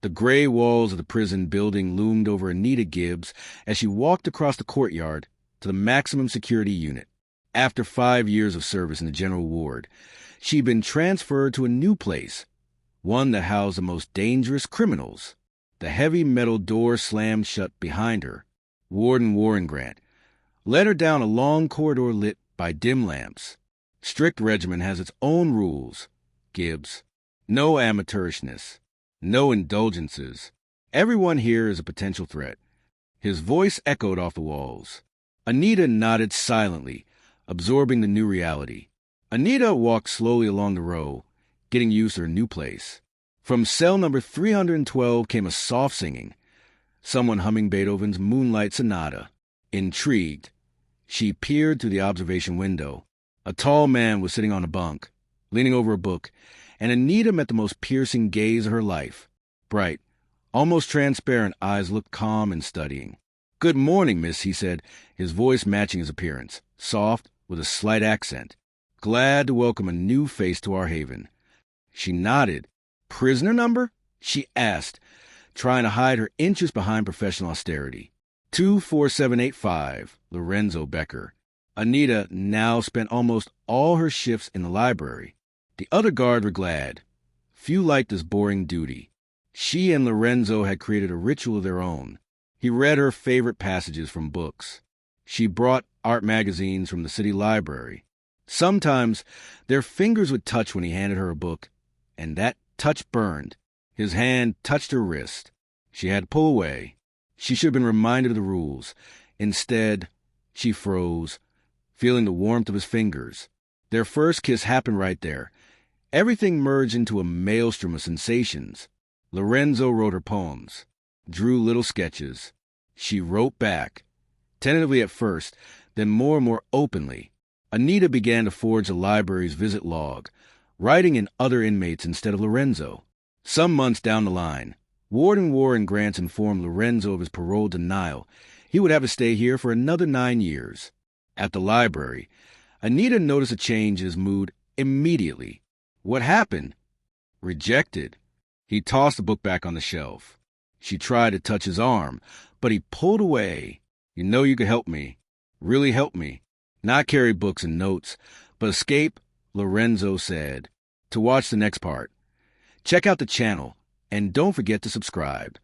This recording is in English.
The gray walls of the prison building loomed over Anita Gibbs as she walked across the courtyard to the maximum security unit. After 5 years of service in the general ward, she'd been transferred to a new place, one that housed the most dangerous criminals. The heavy metal door slammed shut behind her. Warden Warren Grant led her down a long corridor lit by dim lamps. Strict regimen has its own rules, Gibbs. No amateurishness. No indulgences. Everyone here is a potential threat. His voice echoed off the walls. Anita nodded silently, absorbing the new reality. Anita walked slowly along the row, getting used to her new place. From cell number 312 came a soft singing, someone humming Beethoven's Moonlight Sonata. Intrigued, she peered through the observation window. A tall man was sitting on a bunk, leaning over a book, and Anita met the most piercing gaze of her life. Bright, almost transparent eyes looked calm and studying. "Good morning, miss," he said, his voice matching his appearance, soft, with a slight accent. "Glad to welcome a new face to our haven." She nodded. "Prisoner number?" she asked, trying to hide her interest behind professional austerity. 24785, Lorenzo Becker. Anita now spent almost all her shifts in the library. The other guards were glad. Few liked this boring duty. She and Lorenzo had created a ritual of their own. He read her favorite passages from books. She brought art magazines from the city library. Sometimes their fingers would touch when he handed her a book, and that touch burned. His hand touched her wrist. She had to pull away. She should have been reminded of the rules. Instead, she froze, feeling the warmth of his fingers. Their first kiss happened right there. Everything merged into a maelstrom of sensations. Lorenzo wrote her poems, drew little sketches. She wrote back, tentatively at first, then more and more openly. Anita began to forge the library's visit log, writing in other inmates instead of Lorenzo. Some months down the line, Warden Warren Grant informed Lorenzo of his parole denial. He would have to stay here for another 9 years. At the library, Anita noticed a change in his mood immediately. What happened? Rejected. He tossed the book back on the shelf. She tried to touch his arm, but he pulled away. "You know you could help me. Really help me. Not carry books and notes, but escape," Lorenzo said. To watch the next part, check out the channel, and don't forget to subscribe.